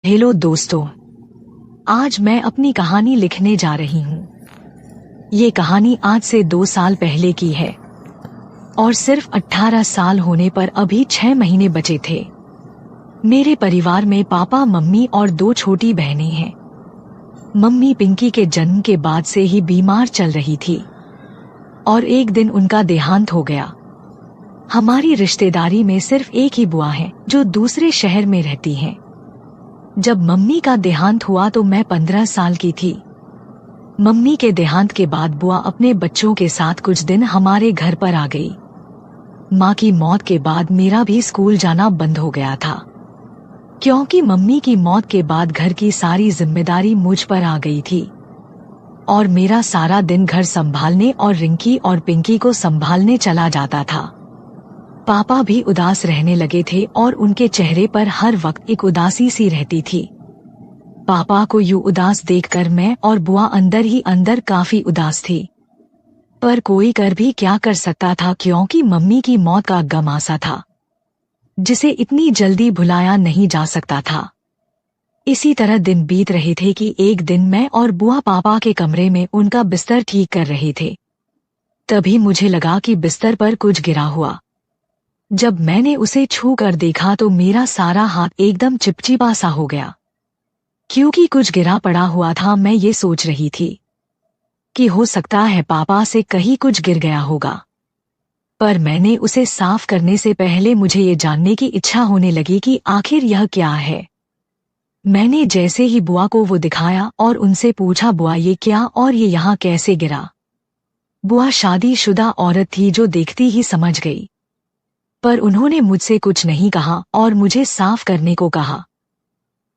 Hello दोस्तों, आज मैं अपनी कहानी लिखने जा रही हूँ। ये कहानी आज से 2 साल पहले की है और सिर्फ 18 साल होने पर अभी 6 महीने बचे थे। मेरे परिवार में पापा, मम्मी और 2 छोटी बहनें हैं। मम्मी पिंकी के जन्म के बाद से ही बीमार चल रही थी और एक दिन उनका देहांत हो गया। हमारी रिश्तेदारी में सिर्फ एक ही बुआ है जो दूसरे शहर में रहती हैं। जब मम्मी का देहांत हुआ तो मैं 15 साल की थी। मम्मी के देहांत के बाद बुआ अपने बच्चों के साथ कुछ दिन हमारे घर पर आ गई। माँ की मौत के बाद मेरा भी स्कूल जाना बंद हो गया था, क्योंकि मम्मी की मौत के बाद घर की सारी जिम्मेदारी मुझ पर आ गई थी और मेरा सारा दिन घर संभालने और रिंकी और पिंकी को संभालने चला जाता था। पापा भी उदास रहने लगे थे और उनके चेहरे पर हर वक्त एक उदासी सी रहती थी। पापा को यूं उदास देखकर मैं और बुआ अंदर ही अंदर काफी उदास थी, पर कोई कर भी क्या कर सकता था, क्योंकि मम्मी की मौत का गम आसा था जिसे इतनी जल्दी भुलाया नहीं जा सकता था। इसी तरह दिन बीत रहे थे कि एक दिन मैं और बुआ पापा के कमरे में उनका बिस्तर ठीक कर रहे थे। तभी मुझे लगा कि बिस्तर पर कुछ गिरा हुआ। जब मैंने उसे छू कर देखा तो मेरा सारा हाथ एकदम चिपचिपा सा हो गया, क्योंकि कुछ गिरा पड़ा हुआ था। मैं ये सोच रही थी कि हो सकता है पापा से कहीं कुछ गिर गया होगा, पर मैंने उसे साफ करने से पहले मुझे ये जानने की इच्छा होने लगी कि आखिर यह क्या है। मैंने जैसे ही बुआ को वो दिखाया और उनसे पूछा, बुआ ये क्या और ये यहाँ कैसे गिरा? बुआ शादीशुदा औरत थी जो देखती ही समझ गई, पर उन्होंने मुझसे कुछ नहीं कहा और मुझे साफ करने को कहा।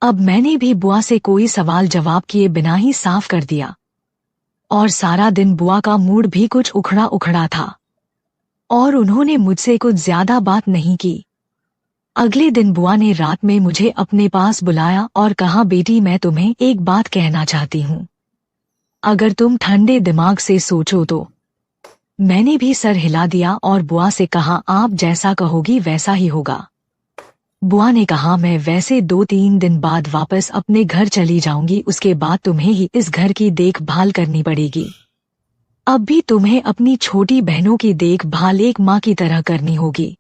अब मैंने भी बुआ से कोई सवाल जवाब किए बिना ही साफ कर दिया और सारा दिन बुआ का मूड भी कुछ उखड़ा उखड़ा था और उन्होंने मुझसे कुछ ज्यादा बात नहीं की। अगले दिन बुआ ने रात में मुझे अपने पास बुलाया और कहा, बेटी मैं तुम्हें एक बात कहना चाहती हूँ, अगर तुम ठंडे दिमाग से सोचो तो। मैंने भी सर हिला दिया और बुआ से कहा, आप जैसा कहोगी वैसा ही होगा। बुआ ने कहा, मैं वैसे 2-3 दिन बाद वापस अपने घर चली जाऊंगी, उसके बाद तुम्हें ही इस घर की देखभाल करनी पड़ेगी। अब भी तुम्हें अपनी छोटी बहनों की देखभाल एक माँ की तरह करनी होगी।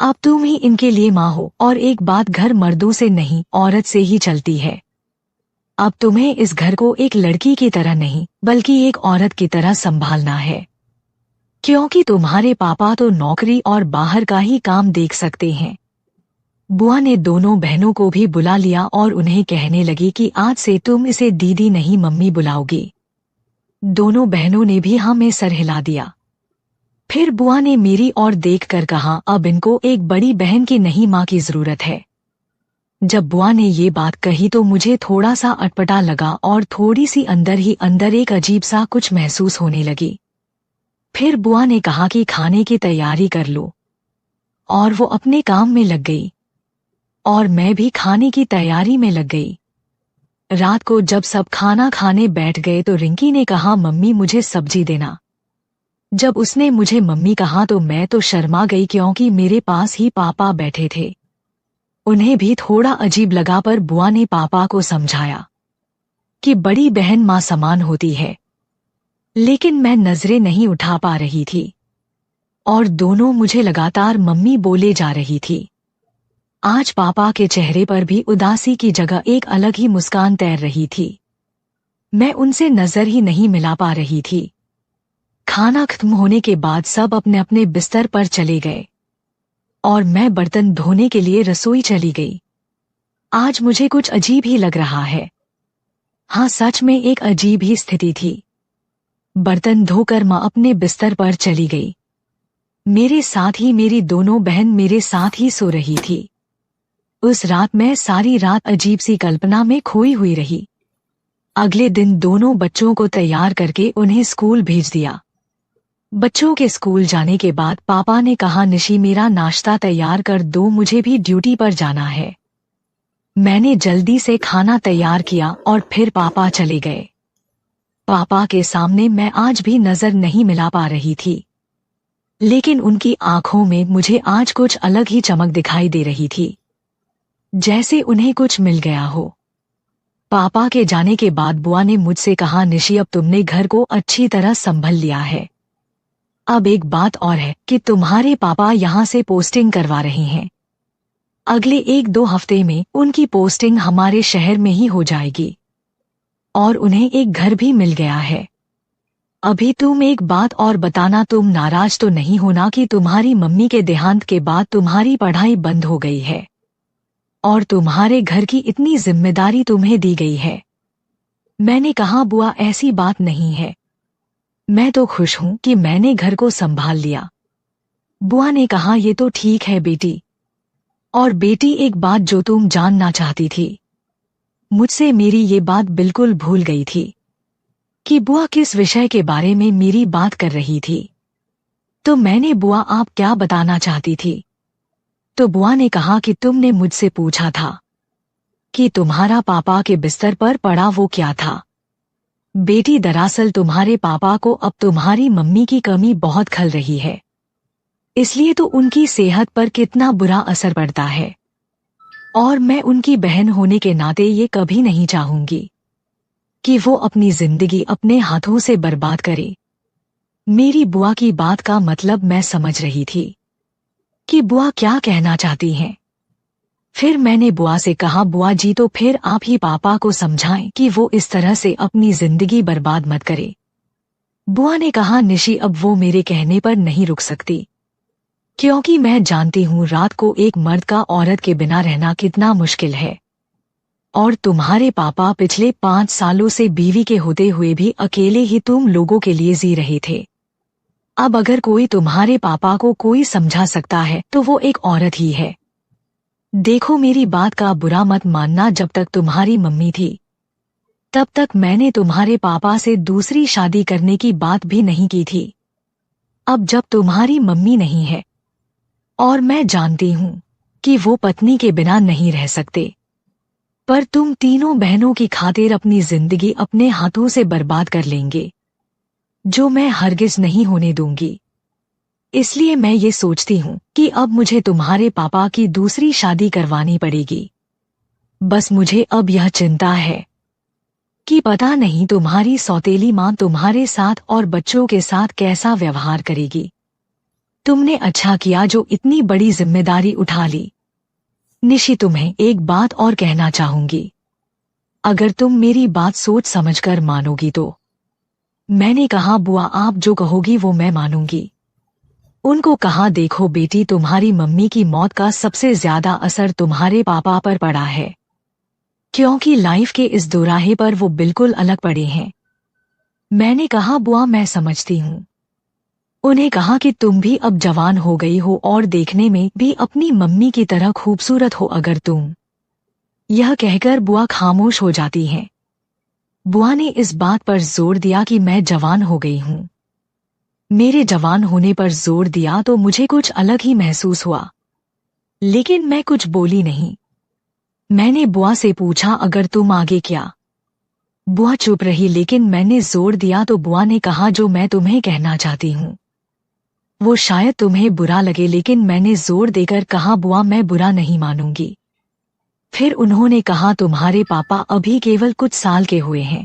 अब तुम ही इनके लिए माँ हो और एक बात, घर मर्दों से नहीं औरत से ही चलती है। अब तुम्हें इस घर को एक लड़की की तरह नहीं बल्कि एक औरत की तरह संभालना है, क्योंकि तुम्हारे पापा तो नौकरी और बाहर का ही काम देख सकते हैं। बुआ ने दोनों बहनों को भी बुला लिया और उन्हें कहने लगी कि आज से तुम इसे दीदी नहीं मम्मी बुलाओगी। दोनों बहनों ने भी हाँ में सर हिला दिया। फिर बुआ ने मेरी ओर देखकर कहा, अब इनको एक बड़ी बहन की नहीं माँ की जरूरत है। जब बुआ ने ये बात कही तो मुझे थोड़ा सा अटपटा लगा और थोड़ी सी अंदर ही अंदर एक अजीब सा कुछ महसूस होने लगी। फिर बुआ ने कहा कि खाने की तैयारी कर लो, और वो अपने काम में लग गई और मैं भी खाने की तैयारी में लग गई। रात को जब सब खाना खाने बैठ गए तो रिंकी ने कहा, मम्मी मुझे सब्जी देना। जब उसने मुझे मम्मी कहा तो मैं तो शर्मा गई, क्योंकि मेरे पास ही पापा बैठे थे। उन्हें भी थोड़ा अजीब लगा, पर बुआ ने पापा को समझाया कि बड़ी बहन माँ समान होती है, लेकिन मैं नजरें नहीं उठा पा रही थी और दोनों मुझे लगातार मम्मी बोले जा रही थी। आज पापा के चेहरे पर भी उदासी की जगह एक अलग ही मुस्कान तैर रही थी। मैं उनसे नजर ही नहीं मिला पा रही थी। खाना खत्म होने के बाद सब अपने अपने बिस्तर पर चले गए और मैं बर्तन धोने के लिए रसोई चली गई। आज मुझे कुछ अजीब ही लग रहा है। हाँ, सच में एक अजीब ही स्थिति थी। बर्तन धोकर माँ अपने बिस्तर पर चली गई। मेरे साथ ही मेरी दोनों बहन मेरे साथ ही सो रही थी। उस रात मैं सारी रात अजीब सी कल्पना में खोई हुई रही। अगले दिन दोनों बच्चों को तैयार करके उन्हें स्कूल भेज दिया। बच्चों के स्कूल जाने के बाद पापा ने कहा, निशी मेरा नाश्ता तैयार कर दो, मुझे भी ड्यूटी पर जाना है। मैंने जल्दी से खाना तैयार किया और फिर पापा चले गए। पापा के सामने मैं आज भी नजर नहीं मिला पा रही थी, लेकिन उनकी आंखों में मुझे आज कुछ अलग ही चमक दिखाई दे रही थी। जैसे उन्हें कुछ मिल गया हो। पापा के जाने के बाद बुआ ने मुझसे कहा, निशी अब तुमने घर को अच्छी तरह संभल लिया है। अब एक बात और है कि तुम्हारे पापा यहाँ से पोस्टिंग करवा रहे हैं। अगले 1-2 हफ्ते में उनकी पोस्टिंग हमारे शहर में ही हो जाएगी और उन्हें एक घर भी मिल गया है। अभी तुम एक बात और बताना, तुम नाराज तो नहीं होना कि तुम्हारी मम्मी के देहांत के बाद तुम्हारी पढ़ाई बंद हो गई है और तुम्हारे घर की इतनी जिम्मेदारी तुम्हें दी गई है। मैंने कहा, बुआ ऐसी बात नहीं है, मैं तो खुश हूं कि मैंने घर को संभाल लिया। बुआ ने कहा, ये तो ठीक है बेटी। और बेटी, एक बात जो तुम जानना चाहती थी, मुझसे मेरी ये बात बिल्कुल भूल गई थी कि बुआ किस विषय के बारे में मेरी बात कर रही थी। तो मैंने, बुआ आप क्या बताना चाहती थी? तो बुआ ने कहा कि तुमने मुझसे पूछा था कि तुम्हारा पापा के बिस्तर पर पड़ा वो क्या था। बेटी, दरअसल तुम्हारे पापा को अब तुम्हारी मम्मी की कमी बहुत खल रही है, इसलिए तो उनकी सेहत पर कितना बुरा असर पड़ता है और मैं उनकी बहन होने के नाते ये कभी नहीं चाहूंगी कि वो अपनी जिंदगी अपने हाथों से बर्बाद करे। मेरी बुआ की बात का मतलब मैं समझ रही थी कि बुआ क्या कहना चाहती हैं। फिर मैंने बुआ से कहा, बुआ जी तो फिर आप ही पापा को समझाएं कि वो इस तरह से अपनी जिंदगी बर्बाद मत करे। बुआ ने कहा, निशी अब वो मेरे कहने पर नहीं रुक सकती, क्योंकि मैं जानती हूँ रात को एक मर्द का औरत के बिना रहना कितना मुश्किल है और तुम्हारे पापा पिछले 5 सालों से बीवी के होते हुए भी अकेले ही तुम लोगों के लिए जी रहे थे। अब अगर कोई तुम्हारे पापा को कोई समझा सकता है तो वो एक औरत ही है। देखो, मेरी बात का बुरा मत मानना, जब तक तुम्हारी मम्मी थी तब तक मैंने तुम्हारे पापा से दूसरी शादी करने की बात भी नहीं की थी। अब जब तुम्हारी मम्मी नहीं है और मैं जानती हूँ कि वो पत्नी के बिना नहीं रह सकते, पर तुम तीनों बहनों की खातिर अपनी जिंदगी अपने हाथों से बर्बाद कर लेंगे, जो मैं हरगिज नहीं होने दूंगी। इसलिए मैं ये सोचती हूँ कि अब मुझे तुम्हारे पापा की दूसरी शादी करवानी पड़ेगी। बस मुझे अब यह चिंता है कि पता नहीं तुम्हारी सौतेली माँ तुम्हारे साथ और बच्चों के साथ कैसा व्यवहार करेगी। तुमने अच्छा किया जो इतनी बड़ी जिम्मेदारी उठा ली। निशी, तुम्हें एक बात और कहना चाहूंगी, अगर तुम मेरी बात सोच समझकर मानोगी तो। मैंने कहा, बुआ आप जो कहोगी वो मैं मानूंगी। उनको कहा, देखो बेटी, तुम्हारी मम्मी की मौत का सबसे ज्यादा असर तुम्हारे पापा पर पड़ा है, क्योंकि लाइफ के इस दोराहे पर वो बिल्कुल अलग पड़े हैं। मैंने कहा, बुआ मैं समझती हूँ। उन्हें कहा कि तुम भी अब जवान हो गई हो और देखने में भी अपनी मम्मी की तरह खूबसूरत हो अगर तुम। यह कहकर बुआ खामोश हो जाती हैं। बुआ ने इस बात पर जोर दिया कि मैं जवान हो गई हूँ। मेरे जवान होने पर जोर दिया तो मुझे कुछ अलग ही महसूस हुआ, लेकिन मैं कुछ बोली नहीं। मैंने बुआ से पूछा, अगर तुम आगे क्या? बुआ चुप रही, लेकिन मैंने जोर दिया तो बुआ ने कहा, जो मैं तुम्हें कहना चाहती हूँ वो शायद तुम्हें बुरा लगे, लेकिन मैंने जोर देकर कहा, बुआ मैं बुरा नहीं मानूंगी। फिर उन्होंने कहा, तुम्हारे पापा अभी केवल कुछ साल के हुए हैं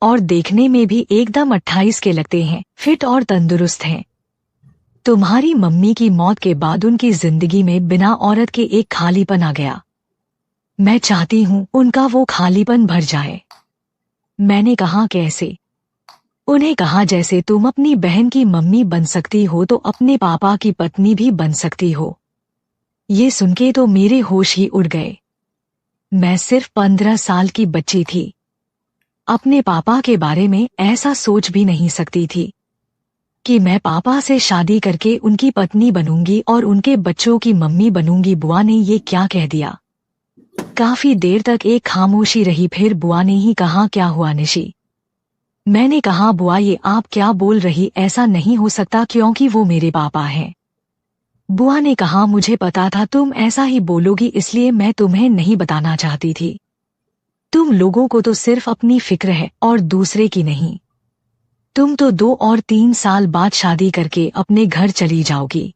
और देखने में भी एकदम 28 के लगते हैं, फिट और तंदुरुस्त हैं। तुम्हारी मम्मी की मौत के बाद उनकी जिंदगी में बिना औरत के एक खालीपन आ गया। मैं चाहती हूँ उनका वो खालीपन भर जाए। मैंने कहा, कैसे? उन्हें कहा, जैसे तुम अपनी बहन की मम्मी बन सकती हो तो अपने पापा की पत्नी भी बन सकती हो। ये सुनके तो मेरे होश ही उड़ गए। मैं सिर्फ 15 साल की बच्ची थी, अपने पापा के बारे में ऐसा सोच भी नहीं सकती थी कि मैं पापा से शादी करके उनकी पत्नी बनूंगी और उनके बच्चों की मम्मी बनूंगी। बुआ ने ये क्या कह दिया? काफी देर तक एक खामोशी रही, फिर बुआ ने ही कहा, क्या हुआ निशी? मैंने कहा, बुआ ये आप क्या बोल रही, ऐसा नहीं हो सकता क्योंकि वो मेरे पापा हैं। बुआ ने कहा, मुझे पता था तुम ऐसा ही बोलोगी, इसलिए मैं तुम्हें नहीं बताना चाहती थी। तुम लोगों को तो सिर्फ अपनी फिक्र है और दूसरे की नहीं। तुम तो 2 और 3 साल बाद शादी करके अपने घर चली जाओगी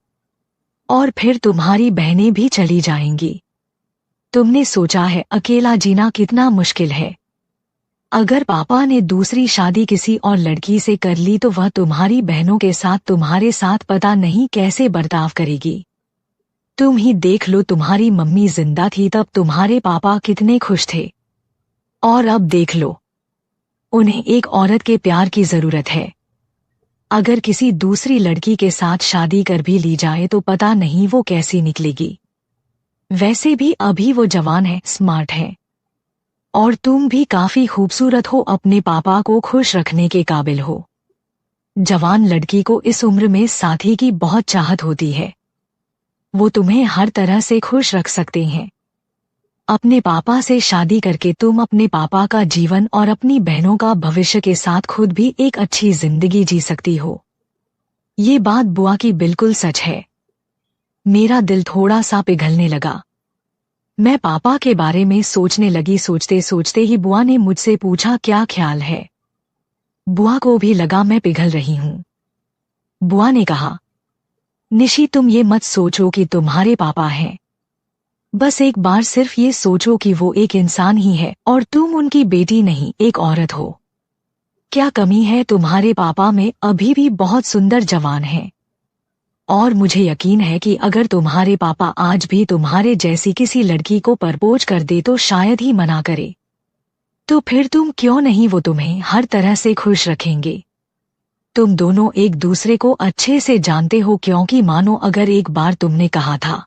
और फिर तुम्हारी बहनें भी चली जाएंगी। तुमने सोचा है अकेला जीना कितना मुश्किल है? अगर पापा ने दूसरी शादी किसी और लड़की से कर ली तो वह तुम्हारी बहनों के साथ तुम्हारे साथ पता नहीं कैसे बर्ताव करेगी। तुम ही देख लो, तुम्हारी मम्मी जिंदा थी तब तुम्हारे पापा कितने खुश थे, और अब देख लो, उन्हें एक औरत के प्यार की जरूरत है। अगर किसी दूसरी लड़की के साथ शादी कर भी ली जाए तो पता नहीं वो कैसी निकलेगी। वैसे भी अभी वो जवान है, स्मार्ट है, और तुम भी काफी खूबसूरत हो, अपने पापा को खुश रखने के काबिल हो। जवान लड़की को इस उम्र में साथी की बहुत चाहत होती है, वो तुम्हें हर तरह से खुश रख सकते हैं। अपने पापा से शादी करके तुम अपने पापा का जीवन और अपनी बहनों का भविष्य के साथ खुद भी एक अच्छी जिंदगी जी सकती हो। ये बात बुआ की बिल्कुल सच है। मेरा दिल थोड़ा सा पिघलने लगा। मैं पापा के बारे में सोचने लगी। सोचते सोचते ही बुआ ने मुझसे पूछा, क्या ख्याल है? बुआ को भी लगा मैं पिघल रही हूँ। बुआ ने कहा, निशी तुम ये मत सोचो कि तुम्हारे पापा हैं। बस एक बार सिर्फ ये सोचो कि वो एक इंसान ही है और तुम उनकी बेटी नहीं, एक औरत हो। क्या कमी है तुम्हारे पापा में? अभी भी बहुत सुंदर जवान हैं। और मुझे यकीन है कि अगर तुम्हारे पापा आज भी तुम्हारे जैसी किसी लड़की को प्रपोज कर दे तो शायद ही मना करे। तो फिर तुम क्यों नहीं, वो तुम्हें हर तरह से खुश रखेंगे। तुम दोनों एक दूसरे को अच्छे से जानते हो, क्योंकि मानो अगर एक बार तुमने कहा था,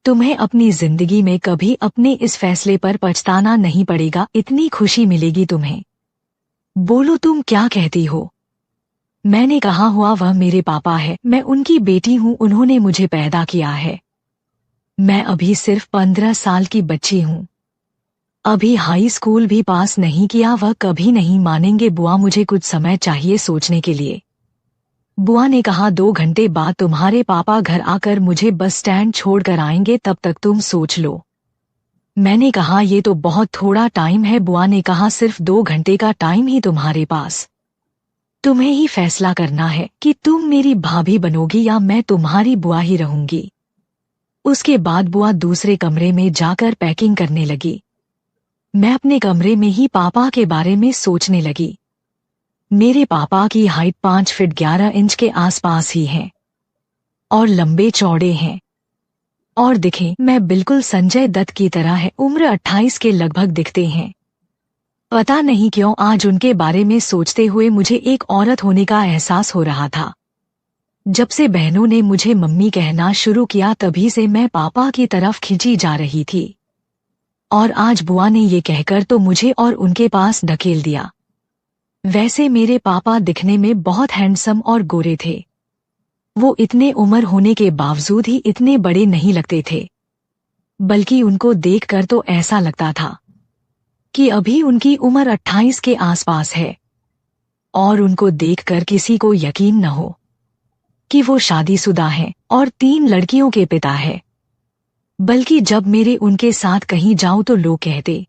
तुम्हें अपनी जिंदगी में कभी अपने इस फैसले पर पछताना नहीं पड़ेगा, इतनी खुशी मिलेगी तुम्हें। बोलो तुम क्या कहती हो? मैंने कहा हुआ वह मेरे पापा है, मैं उनकी बेटी हूँ, उन्होंने मुझे पैदा किया है। मैं अभी सिर्फ 15 साल की बच्ची हूँ, अभी हाई स्कूल भी पास नहीं किया। वह कभी नहीं मानेंगे बुआ, मुझे कुछ समय चाहिए सोचने के लिए। बुआ ने कहा 2 घंटे बाद तुम्हारे पापा घर आकर मुझे बस स्टैंड छोड़कर आएंगे, तब तक तुम सोच लो। मैंने कहा ये तो बहुत थोड़ा टाइम है। बुआ ने कहा सिर्फ 2 घंटे का टाइम ही तुम्हारे पास, तुम्हें ही फैसला करना है कि तुम मेरी भाभी बनोगी या मैं तुम्हारी बुआ ही रहूंगी। उसके बाद बुआ दूसरे कमरे में जाकर पैकिंग करने लगी। मैं अपने कमरे में ही पापा के बारे में सोचने लगी। मेरे पापा की हाइट 5 फीट 11 इंच के आसपास ही है और लंबे चौड़े हैं, और दिखें मैं बिल्कुल संजय दत्त की तरह है। उम्र 28 के लगभग दिखते हैं। पता नहीं क्यों आज उनके बारे में सोचते हुए मुझे एक औरत होने का एहसास हो रहा था। जब से बहनों ने मुझे मम्मी कहना शुरू किया तभी से मैं पापा की तरफ खिंची जा रही थी, और आज बुआ ने ये कहकर तो मुझे और उनके पास ढकेल दिया। वैसे मेरे पापा दिखने में बहुत हैंडसम और गोरे थे। वो इतने उम्र होने के बावजूद ही इतने बड़े नहीं लगते थे, बल्कि उनको देखकर तो ऐसा लगता था कि अभी उनकी उम्र 28 के आसपास है। और उनको देखकर किसी को यकीन न हो कि वो शादीशुदा हैं और 3 लड़कियों के पिता है, बल्कि जब मेरे उनके साथ कहीं जाऊं तो लोग कहते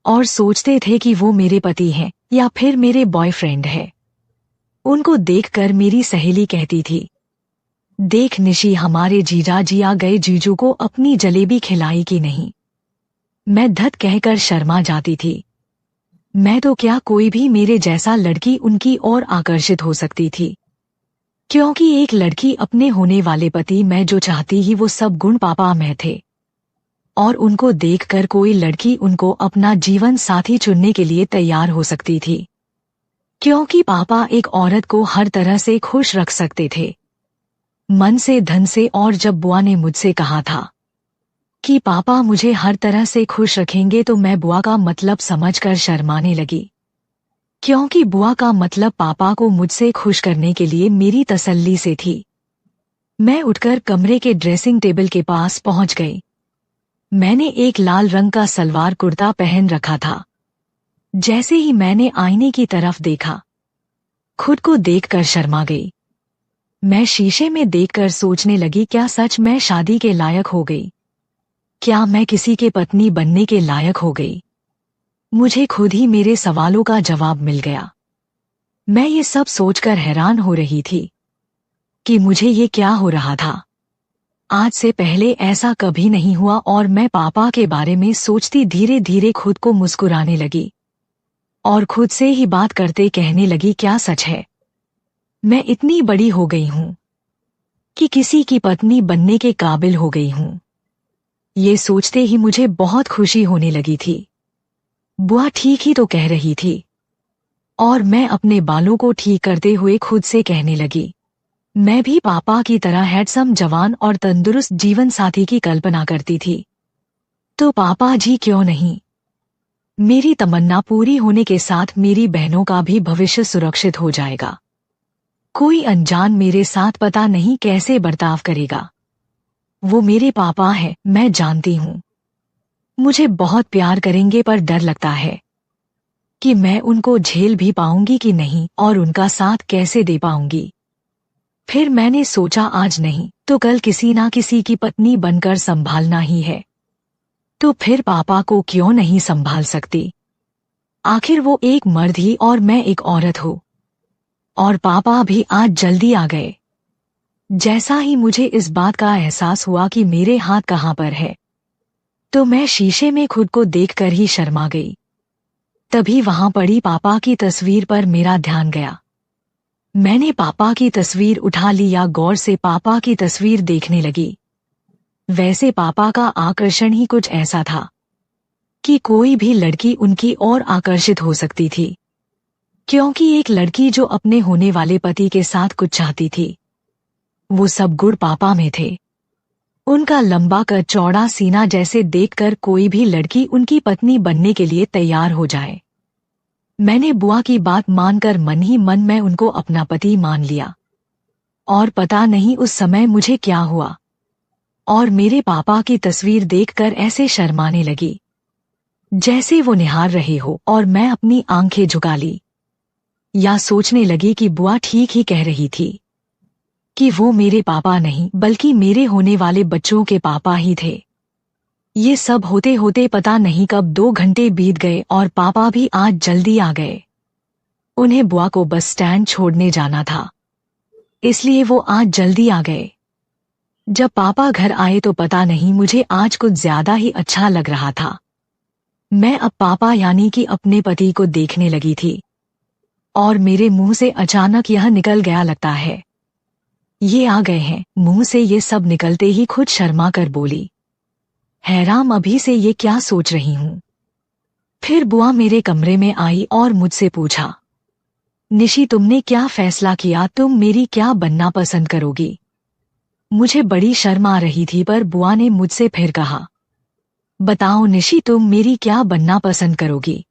और सोचते थे कि वो मेरे पति हैं या फिर मेरे बॉयफ्रेंड है। उनको देखकर मेरी सहेली कहती थी, देख निशी हमारे जीजा जी आ गए, जीजू को अपनी जलेबी खिलाई कि नहीं। मैं धत कहकर शर्मा जाती थी। मैं तो क्या, कोई भी मेरे जैसा लड़की उनकी ओर आकर्षित हो सकती थी, क्योंकि एक लड़की अपने होने वाले पति में जो चाहती ही वो सब गुण पापा में थे। और उनको देखकर कोई लड़की उनको अपना जीवन साथी चुनने के लिए तैयार हो सकती थी, क्योंकि पापा एक औरत को हर तरह से खुश रख सकते थे, मन से धन से। और जब बुआ ने मुझसे कहा था कि पापा मुझे हर तरह से खुश रखेंगे तो मैं बुआ का मतलब समझकर शर्माने लगी, क्योंकि बुआ का मतलब पापा को मुझसे खुश करने के लिए मेरी तसल्ली से थी। मैं उठकर कमरे के ड्रेसिंग टेबल के पास पहुंच गई। मैंने एक लाल रंग का सलवार कुर्ता पहन रखा था। जैसे ही मैंने आईने की तरफ देखा, खुद को देखकर शर्मा गई। मैं शीशे में देखकर सोचने लगी, क्या सच मैं शादी के लायक हो गई? क्या मैं किसी के पत्नी बनने के लायक हो गई? मुझे खुद ही मेरे सवालों का जवाब मिल गया। मैं ये सब सोचकर हैरान हो रही थी कि मुझे ये क्या हो रहा था। आज से पहले ऐसा कभी नहीं हुआ और मैं पापा के बारे में सोचती धीरे धीरे खुद को मुस्कुराने लगी और खुद से ही बात करते कहने लगी, क्या सच है? मैं इतनी बड़ी हो गई हूँ कि किसी की पत्नी बनने के काबिल हो गई हूँ। ये सोचते ही मुझे बहुत खुशी होने लगी थी। बुआ ठीक ही तो कह रही थी। और मैं अपने बालों को ठीक करते हुए खुद से कहने लगी, मैं भी पापा की तरह हैंडसम, जवान और तंदुरुस्त जीवन साथी की कल्पना करती थी। तो पापा जी क्यों नहीं? मेरी तमन्ना पूरी होने के साथ मेरी बहनों का भी भविष्य सुरक्षित हो जाएगा। कोई अनजान मेरे साथ पता नहीं कैसे बर्ताव करेगा। वो मेरे पापा हैं, मैं जानती हूँ। मुझे बहुत प्यार करेंगे, पर डर लगता है कि मैं उनको झेल भी पाऊंगी कि नहीं और उनका साथ कैसे दे पाऊंगी। फिर मैंने सोचा, आज नहीं तो कल किसी ना किसी की पत्नी बनकर संभालना ही है। तो फिर पापा को क्यों नहीं संभाल सकती? आखिर वो एक मर्द ही और मैं एक औरत हूँ। और पापा भी आज जल्दी आ गए। जैसा ही मुझे इस बात का एहसास हुआ कि मेरे हाथ कहाँ पर है, तो मैं शीशे में खुद को देखकर ही शर्मा गई। तभी वहां पड़ी पापा की तस्वीर पर मेरा ध्यान गया। मैंने पापा की तस्वीर उठा लिया, गौर से पापा की तस्वीर देखने लगी। वैसे पापा का आकर्षण ही कुछ ऐसा था कि कोई भी लड़की उनकी ओर आकर्षित हो सकती थी, क्योंकि एक लड़की जो अपने होने वाले पति के साथ कुछ चाहती थी, वो सब गुण पापा में थे। उनका लंबा कद, चौड़ा सीना, जैसे देखकर कोई भी लड़की उनकी पत्नी बनने के लिए तैयार हो जाए। मैंने बुआ की बात मानकर मन ही मन में उनको अपना पति मान लिया। और पता नहीं उस समय मुझे क्या हुआ और मेरे पापा की तस्वीर देखकर ऐसे शर्माने लगी जैसे वो निहार रहे हो, और मैं अपनी आंखें झुका ली। या सोचने लगी कि बुआ ठीक ही कह रही थी कि वो मेरे पापा नहीं बल्कि मेरे होने वाले बच्चों के पापा ही थे। ये सब होते होते पता नहीं कब 2 घंटे बीत गए और पापा भी आज जल्दी आ गए। उन्हें बुआ को बस स्टैंड छोड़ने जाना था, इसलिए वो आज जल्दी आ गए। जब पापा घर आए तो पता नहीं मुझे आज कुछ ज्यादा ही अच्छा लग रहा था। मैं अब पापा यानी कि अपने पति को देखने लगी थी और मेरे मुंह से अचानक यह निकल गया, लगता है ये आ गए हैं। मुंह से ये सब निकलते ही खुद शर्मा कर बोली, हैरान अभी से ये क्या सोच रही हूँ। फिर बुआ मेरे कमरे में आई और मुझसे पूछा, निशी तुमने क्या फैसला किया, तुम मेरी क्या बनना पसंद करोगी? मुझे बड़ी शर्म आ रही थी, पर बुआ ने मुझसे फिर कहा, बताओ निशी तुम मेरी क्या बनना पसंद करोगी?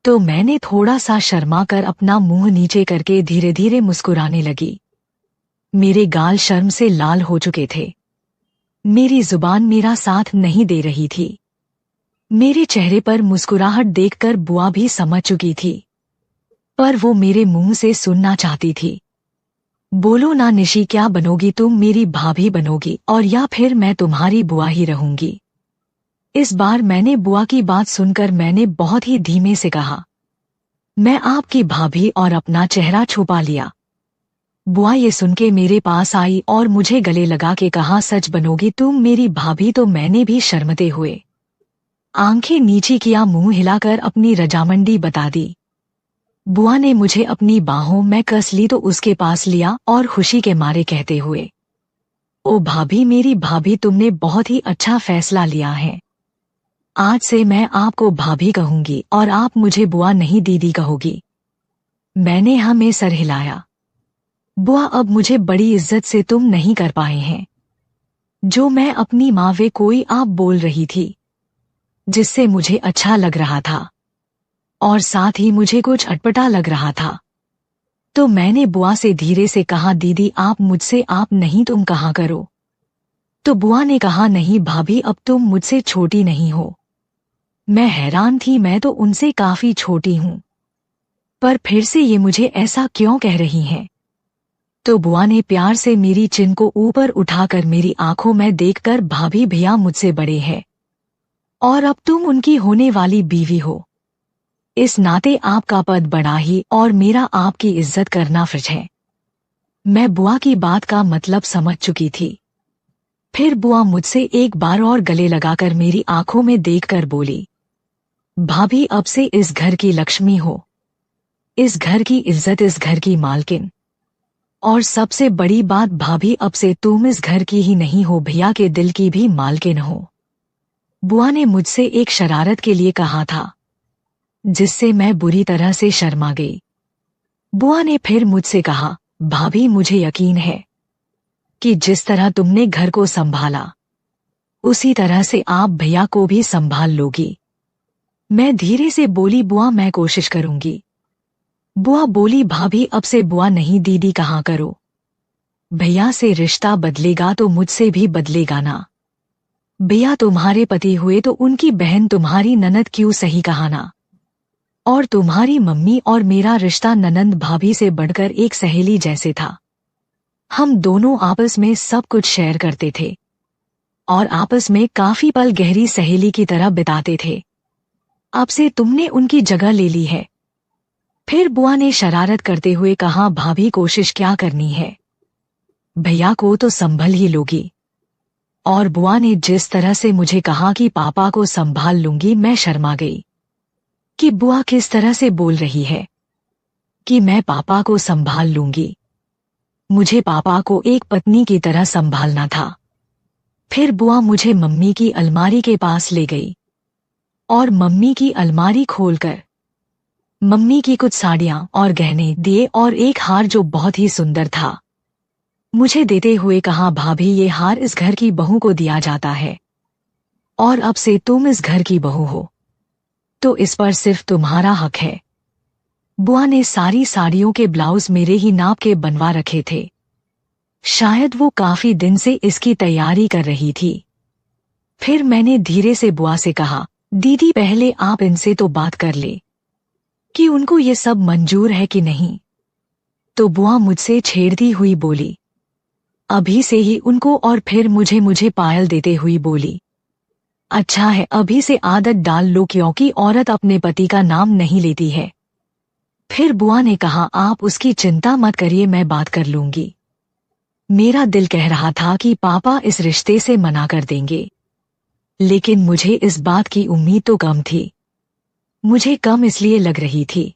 तो मैंने थोड़ा सा शर्मा कर अपना मुंह नीचे करके धीरे धीरे मुस्कुराने लगी। मेरे गाल शर्म से लाल हो चुके थे। मेरी जुबान मेरा साथ नहीं दे रही थी। मेरे चेहरे पर मुस्कुराहट देखकर बुआ भी समझ चुकी थी, पर वो मेरे मुंह से सुनना चाहती थी। बोलो ना निशी, क्या बनोगी तुम? मेरी भाभी बनोगी और या फिर मैं तुम्हारी बुआ ही रहूंगी? इस बार मैंने बुआ की बात सुनकर मैंने बहुत ही धीमे से कहा, मैं आपकी भाभी, और अपना चेहरा छुपा लिया। बुआ ये सुन के मेरे पास आई और मुझे गले लगा के कहा, सच बनोगी तुम मेरी भाभी? तो मैंने भी शर्मते हुए आंखें नीचे किया, मुंह हिलाकर अपनी रजामंदी बता दी। बुआ ने मुझे अपनी बाहों में कस ली तो उसके पास लिया और खुशी के मारे कहते हुए, ओ भाभी, मेरी भाभी, तुमने बहुत ही अच्छा फैसला लिया है। आज से मैं आपको भाभी कहूंगी और आप मुझे बुआ नहीं दीदी कहोगी। मैंने हाँ में सर हिलाया। बुआ, अब मुझे बड़ी इज्जत से तुम नहीं कर पाए हैं। जो मैं अपनी माँ वे कोई आप बोल रही थी, जिससे मुझे अच्छा लग रहा था और साथ ही मुझे कुछ अटपटा लग रहा था। तो मैंने बुआ से धीरे से कहा, दीदी आप मुझसे आप नहीं तुम कहा करो। तो बुआ ने कहा, नहीं भाभी, अब तुम मुझसे छोटी नहीं हो। मैं हैरान थी, मैं तो उनसे काफी छोटी हूँ, पर फिर से ये मुझे ऐसा क्यों कह रही हैं? तो बुआ ने प्यार से मेरी चिन को ऊपर उठाकर मेरी आंखों में देखकर, भाभी भैया मुझसे बड़े हैं और अब तुम उनकी होने वाली बीवी हो। इस नाते आपका पद बड़ा ही और मेरा आपकी इज्जत करना फर्ज है। मैं बुआ की बात का मतलब समझ चुकी थी। फिर बुआ मुझसे एक बार और गले लगाकर मेरी आंखों में देखकर बोली, भाभी अब से इस घर की लक्ष्मी हो, इस घर की इज्जत, इस घर की मालकिन। और सबसे बड़ी बात भाभी, अब से तुम इस घर की ही नहीं हो, भैया के दिल की भी मालकिन हो। बुआ ने मुझसे एक शरारत के लिए कहा था, जिससे मैं बुरी तरह से शर्मा गई। बुआ ने फिर मुझसे कहा, भाभी मुझे यकीन है कि जिस तरह तुमने घर को संभाला उसी तरह से आप भैया को भी संभाल लोगी। मैं धीरे से बोली, बुआ मैं कोशिश करूंगी। बुआ बोली, भाभी अब से बुआ नहीं दीदी कहा करो, भैया से रिश्ता बदलेगा तो मुझसे भी बदलेगा ना। भैया तुम्हारे पति हुए तो उनकी बहन तुम्हारी ननद क्यों, सही कहा ना। और तुम्हारी मम्मी और मेरा रिश्ता ननंद भाभी से बढ़कर एक सहेली जैसे था। हम दोनों आपस में सब कुछ शेयर करते थे और आपस में काफी पल गहरी सहेली की तरह बिताते थे। अब से तुमने उनकी जगह ले ली है। फिर बुआ ने शरारत करते हुए कहा, भाभी कोशिश क्या करनी है, भैया को तो संभल ही लोगी। और बुआ ने जिस तरह से मुझे कहा कि पापा को संभाल लूंगी, मैं शर्मा गई कि बुआ किस तरह से बोल रही है कि मैं पापा को संभाल लूंगी। मुझे पापा को एक पत्नी की तरह संभालना था। फिर बुआ मुझे मम्मी की अलमारी के पास ले गई और मम्मी की अलमारी खोलकर मम्मी की कुछ साड़ियां और गहने दिए और एक हार जो बहुत ही सुंदर था मुझे देते हुए कहा, भाभी ये हार इस घर की बहू को दिया जाता है और अब से तुम इस घर की बहू हो तो इस पर सिर्फ तुम्हारा हक है। बुआ ने सारी साड़ियों के ब्लाउज मेरे ही नाप के बनवा रखे थे। शायद वो काफी दिन से इसकी तैयारी कर रही थी। फिर मैंने धीरे से बुआ से कहा, दीदी पहले आप इनसे तो बात कर ले कि उनको ये सब मंजूर है कि नहीं। तो बुआ मुझसे छेड़ती हुई बोली, अभी से ही उनको। और फिर मुझे पायल देते हुई बोली, अच्छा है अभी से आदत डाल लो क्योंकि औरत अपने पति का नाम नहीं लेती है। फिर बुआ ने कहा, आप उसकी चिंता मत करिए, मैं बात कर लूंगी। मेरा दिल कह रहा था कि पापा इस रिश्ते से मना कर देंगे, लेकिन मुझे इस बात की उम्मीद तो कम थी। मुझे कम इसलिए लग रही थी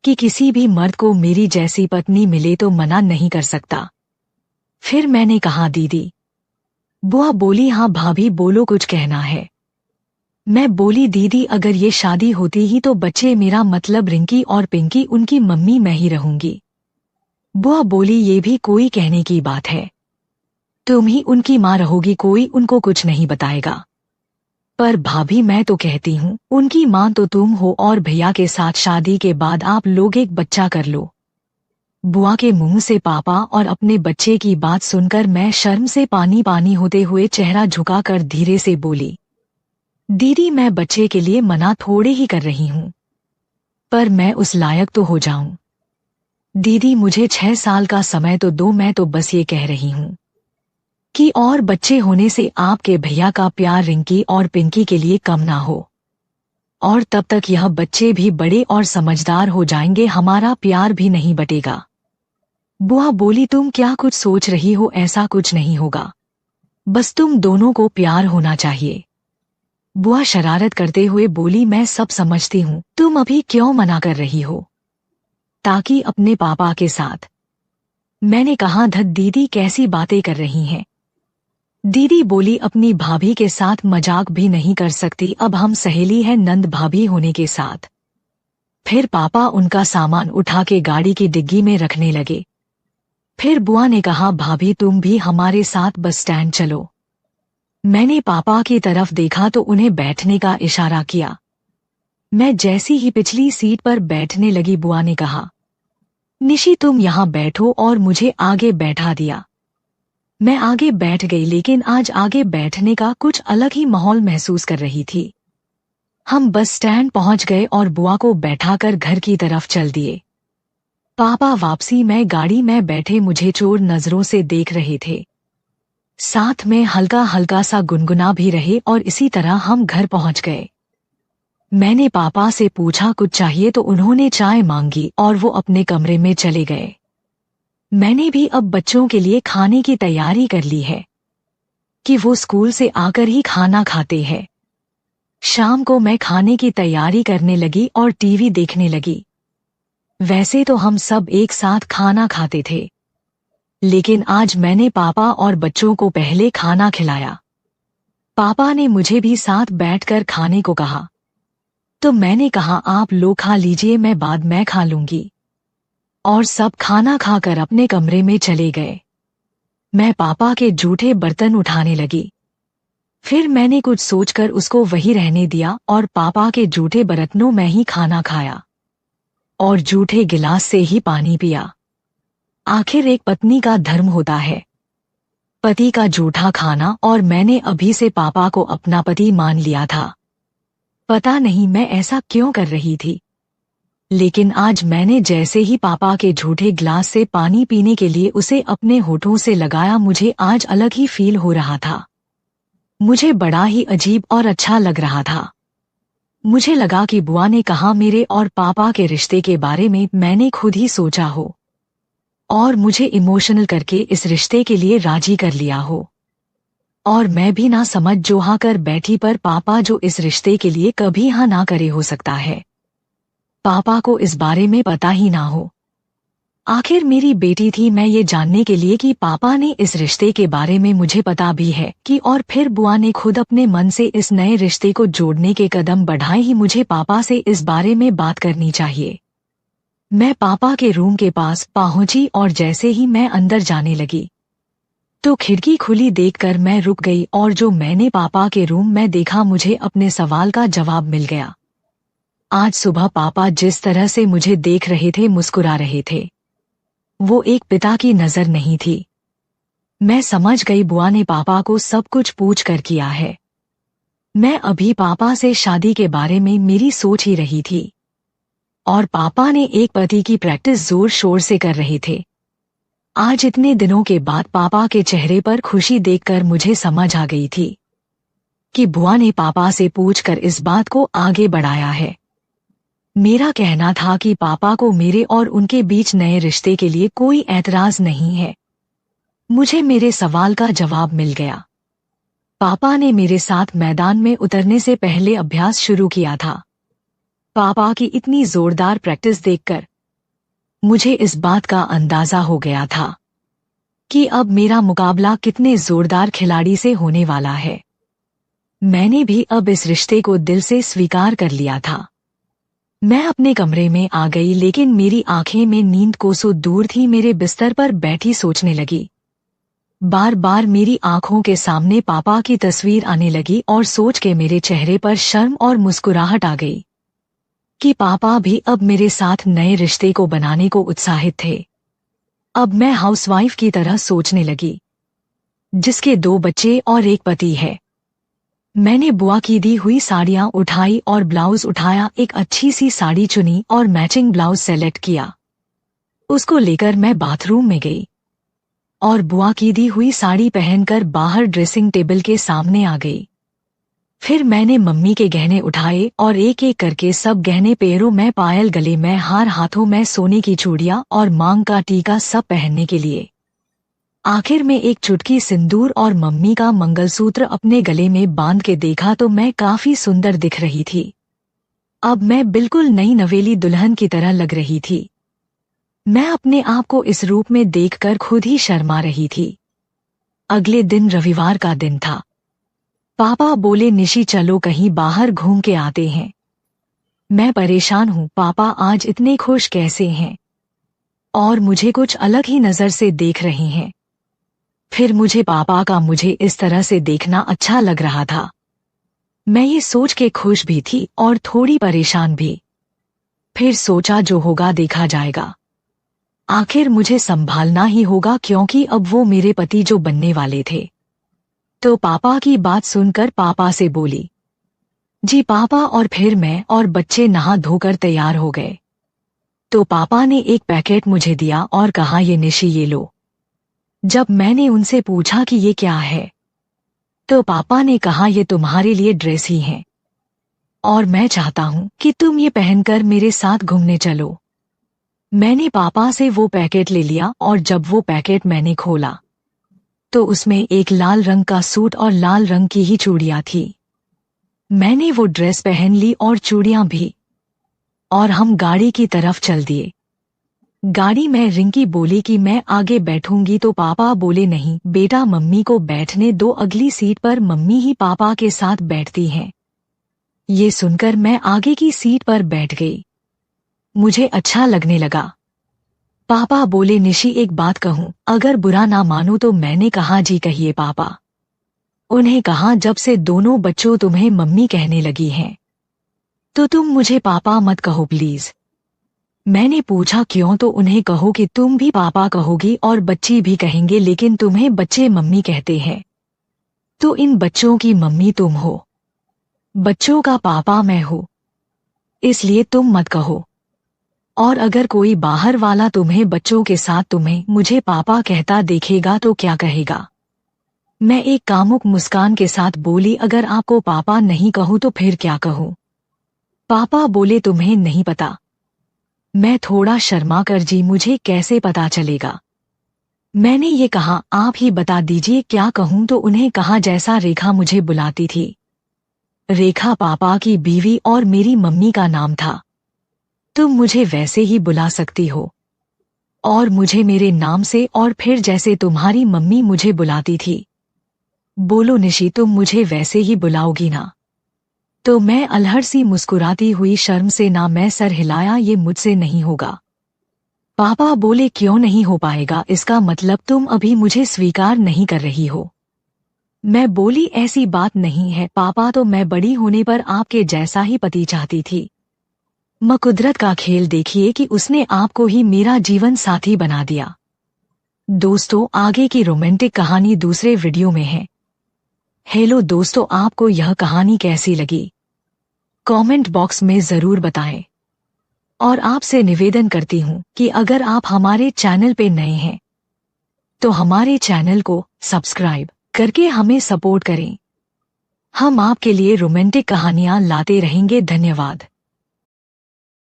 कि किसी भी मर्द को मेरी जैसी पत्नी मिले तो मना नहीं कर सकता। फिर मैंने कहा, दीदी। बुआ बोली, हाँ भाभी बोलो, कुछ कहना है। मैं बोली, दीदी अगर ये शादी होती ही तो बच्चे, मेरा मतलब रिंकी और पिंकी, उनकी मम्मी मैं ही रहूंगी। बुआ बोली, ये भी कोई कहने की बात है, तुम ही उनकी माँ रहोगी, कोई उनको कुछ नहीं बताएगा। पर भाभी मैं तो कहती हूँ उनकी माँ तो तुम हो और भैया के साथ शादी के बाद आप लोग एक बच्चा कर लो। बुआ के मुंह से पापा और अपने बच्चे की बात सुनकर मैं शर्म से पानी पानी होते हुए चेहरा झुकाकर धीरे से बोली, दीदी मैं बच्चे के लिए मना थोड़े ही कर रही हूँ, पर मैं उस लायक तो हो जाऊं। दीदी मुझे 6 साल का समय तो दो, मैं तो बस ये कह रही हूँ कि और बच्चे होने से आपके भैया का प्यार रिंकी और पिंकी के लिए कम ना हो, और तब तक यह बच्चे भी बड़े और समझदार हो जाएंगे, हमारा प्यार भी नहीं बटेगा। बुआ बोली, तुम क्या कुछ सोच रही हो, ऐसा कुछ नहीं होगा, बस तुम दोनों को प्यार होना चाहिए। बुआ शरारत करते हुए बोली, मैं सब समझती हूँ, तुम अभी क्यों मना कर रही हो, ताकि अपने पापा के साथ। मैंने कहा, धत दीदी कैसी बातें कर रही हैं। दीदी बोली, अपनी भाभी के साथ मजाक भी नहीं कर सकती, अब हम सहेली हैं नंद भाभी होने के साथ। फिर पापा उनका सामान उठा के गाड़ी की डिग्गी में रखने लगे। फिर बुआ ने कहा, भाभी तुम भी हमारे साथ बस स्टैंड चलो। मैंने पापा की तरफ देखा तो उन्हें बैठने का इशारा किया। मैं जैसी ही पिछली सीट पर बैठने लगी, बुआ ने कहा, निशी तुम यहाँ बैठो, और मुझे आगे बैठा दिया। मैं आगे बैठ गई, लेकिन आज आगे बैठने का कुछ अलग ही माहौल महसूस कर रही थी। हम बस स्टैंड पहुंच गए और बुआ को बैठाकर घर की तरफ चल दिए। पापा वापसी में गाड़ी में बैठे मुझे चोर नजरों से देख रहे थे, साथ में हल्का हल्का सा गुनगुना भी रहे, और इसी तरह हम घर पहुंच गए। मैंने पापा से पूछा कुछ चाहिए तो उन्होंने चाय मांगी और वो अपने कमरे में चले गए। मैंने भी अब बच्चों के लिए खाने की तैयारी कर ली है। कि वो स्कूल से आकर ही खाना खाते हैं। शाम को मैं खाने की तैयारी करने लगी और टीवी देखने लगी। वैसे तो हम सब एक साथ खाना खाते थे, लेकिन आज मैंने पापा और बच्चों को पहले खाना खिलाया। पापा ने मुझे भी साथ बैठकर खाने को कहा, तो मैंने कहा आप लोग खा लीजिए, मैं बाद में खा लूंगी। और सब खाना खाकर अपने कमरे में चले गए। मैं पापा के जूठे बर्तन उठाने लगी। फिर मैंने कुछ सोचकर उसको वही रहने दिया और पापा के जूठे बर्तनों में ही खाना खाया और जूठे गिलास से ही पानी पिया। आखिर एक पत्नी का धर्म होता है पति का जूठा खाना, और मैंने अभी से पापा को अपना पति मान लिया था। पता नहीं मैं ऐसा क्यों कर रही थी, लेकिन आज मैंने जैसे ही पापा के झूठे गिलास से पानी पीने के लिए उसे अपने होठों से लगाया, मुझे आज अलग ही फील हो रहा था। मुझे बड़ा ही अजीब और अच्छा लग रहा था। मुझे लगा कि बुआ ने कहा मेरे और पापा के रिश्ते के बारे में मैंने खुद ही सोचा हो और मुझे इमोशनल करके इस रिश्ते के लिए राजी कर लिया हो, और मैं भी ना समझ जो हाँ कर बैठी, पर पापा जो इस रिश्ते के लिए कभी हाँ ना करे हो सकता है पापा को इस बारे में पता ही ना हो। आखिर मेरी बेटी थी मैं ये जानने के लिए कि पापा ने इस रिश्ते के बारे में मुझे पता भी है कि, और फिर बुआ ने खुद अपने मन से इस नए रिश्ते को जोड़ने के कदम बढ़ाए ही मुझे पापा से इस बारे में बात करनी चाहिए। मैं पापा के रूम के पास पहुंची और जैसे ही मैं अंदर जाने लगी तो खिड़की खुली देखकर मैं रुक गई, और जो मैंने पापा के रूम में देखा मुझे अपने सवाल का जवाब मिल गया। आज सुबह पापा जिस तरह से मुझे देख रहे थे, मुस्कुरा रहे थे, वो एक पिता की नजर नहीं थी। मैं समझ गई बुआ ने पापा को सब कुछ पूछ कर किया है। मैं अभी पापा से शादी के बारे में मेरी सोच ही रही थी और पापा ने एक पति की प्रैक्टिस जोर शोर से कर रहे थे। आज इतने दिनों के बाद पापा के चेहरे पर खुशी देखकर मुझे समझ आ गई थी कि बुआ ने पापा से पूछकर इस बात को आगे बढ़ाया है। मेरा कहना था कि पापा को मेरे और उनके बीच नए रिश्ते के लिए कोई ऐतराज नहीं है। मुझे मेरे सवाल का जवाब मिल गया। पापा ने मेरे साथ मैदान में उतरने से पहले अभ्यास शुरू किया था। पापा की इतनी जोरदार प्रैक्टिस देखकर मुझे इस बात का अंदाजा हो गया था कि अब मेरा मुकाबला कितने जोरदार खिलाड़ी से होने वाला है। मैंने भी अब इस रिश्ते को दिल से स्वीकार कर लिया था। मैं अपने कमरे में आ गई, लेकिन मेरी आंखें में नींद कोसों दूर थी। मेरे बिस्तर पर बैठी सोचने लगी। बार बार मेरी आंखों के सामने पापा की तस्वीर आने लगी और सोच के मेरे चेहरे पर शर्म और मुस्कुराहट आ गई कि पापा भी अब मेरे साथ नए रिश्ते को बनाने को उत्साहित थे। अब मैं हाउसवाइफ की तरह सोचने लगी जिसके 2 बच्चे और एक पति है। मैंने बुआ की दी हुई साड़ियां उठाई और ब्लाउज उठाया, एक अच्छी सी साड़ी चुनी और मैचिंग ब्लाउज सेलेक्ट किया। उसको लेकर मैं बाथरूम में गई और बुआ की दी हुई साड़ी पहनकर बाहर ड्रेसिंग टेबल के सामने आ गई। फिर मैंने मम्मी के गहने उठाए और एक एक करके सब गहने, पैरों में पायल, गले में हार, हाथों में सोने की चूड़ियां और मांग का टीका सब पहनने के लिए। आखिर में एक चुटकी सिंदूर और मम्मी का मंगलसूत्र अपने गले में बांध के देखा तो मैं काफी सुंदर दिख रही थी। अब मैं बिल्कुल नई नवेली दुल्हन की तरह लग रही थी। मैं अपने आप को इस रूप में देखकर खुद ही शर्मा रही थी। अगले दिन रविवार का दिन था। पापा बोले निशी चलो कहीं बाहर घूम के आते हैं। मैं परेशान हूँ, पापा आज इतने खुश कैसे हैं और मुझे कुछ अलग ही नजर से देख रहे हैं। फिर मुझे पापा का मुझे इस तरह से देखना अच्छा लग रहा था। मैं ये सोच के खुश भी थी और थोड़ी परेशान भी। फिर सोचा जो होगा देखा जाएगा। आखिर मुझे संभालना ही होगा क्योंकि अब वो मेरे पति जो बनने वाले थे। तो पापा की बात सुनकर पापा से बोली, जी पापा, और फिर मैं और बच्चे नहा धोकर तैयार हो गए। तो पापा ने एक पैकेट मुझे दिया और कहा ये निशी ये लो। जब मैंने उनसे पूछा कि ये क्या है तो पापा ने कहा ये तुम्हारे लिए ड्रेस ही है और मैं चाहता हूँ कि तुम ये पहनकर मेरे साथ घूमने चलो। मैंने पापा से वो पैकेट ले लिया और जब वो पैकेट मैंने खोला तो उसमें एक लाल रंग का सूट और लाल रंग की ही चूड़ियां थी। मैंने वो ड्रेस पहन ली और चूड़ियां भी, और हम गाड़ी की तरफ चल दिए। गाड़ी में रिंकी बोली कि मैं आगे बैठूंगी तो पापा बोले नहीं बेटा, मम्मी को बैठने दो, अगली सीट पर मम्मी ही पापा के साथ बैठती हैं। ये सुनकर मैं आगे की सीट पर बैठ गई। मुझे अच्छा लगने लगा। पापा बोले निशी एक बात कहूं, अगर बुरा ना मानो तो। मैंने कहा जी कहिए पापा। उन्हें कहा जब से दोनों बच्चों तुम्हें मम्मी कहने लगी हैं तो तुम मुझे पापा मत कहो प्लीज। मैंने पूछा क्यों, तो उन्हें कहो कि तुम भी पापा कहोगी और बच्ची भी कहेंगे, लेकिन तुम्हें बच्चे मम्मी कहते हैं तो इन बच्चों की मम्मी तुम हो, बच्चों का पापा मैं हूँ, इसलिए तुम मत कहो। और अगर कोई बाहर वाला तुम्हें बच्चों के साथ तुम्हें मुझे पापा कहता देखेगा तो क्या कहेगा। मैं एक कामुक मुस्कान के साथ बोली अगर आपको पापा नहीं कहूँ तो फिर क्या कहूँ। पापा बोले तुम्हें नहीं पता। मैं थोड़ा शर्मा कर जी मुझे कैसे पता चलेगा। मैंने ये कहा आप ही बता दीजिए क्या कहूँ, तो उन्हें कहा जैसा रेखा मुझे बुलाती थी। रेखा पापा की बीवी और मेरी मम्मी का नाम था। तुम मुझे वैसे ही बुला सकती हो और मुझे मेरे नाम से, और फिर जैसे तुम्हारी मम्मी मुझे बुलाती थी। बोलो निशी तुम मुझे वैसे ही बुलाओगी ना। तो मैं अलहड़ सी मुस्कुराती हुई शर्म से ना मैं सर हिलाया, ये मुझसे नहीं होगा। पापा बोले क्यों नहीं हो पाएगा, इसका मतलब तुम अभी मुझे स्वीकार नहीं कर रही हो। मैं बोली ऐसी बात नहीं है पापा, तो मैं बड़ी होने पर आपके जैसा ही पति चाहती थी। कुदरत का खेल देखिए कि उसने आपको ही मेरा जीवन साथी बना दिया। दोस्तों आगे की रोमांटिक कहानी दूसरे वीडियो में है। हेलो दोस्तों, आपको यह कहानी कैसी लगी कमेंट बॉक्स में जरूर बताएं। और आपसे निवेदन करती हूँ कि अगर आप हमारे चैनल पे नए हैं तो हमारे चैनल को सब्सक्राइब करके हमें सपोर्ट करें। हम आपके लिए रोमांटिक कहानियां लाते रहेंगे। धन्यवाद।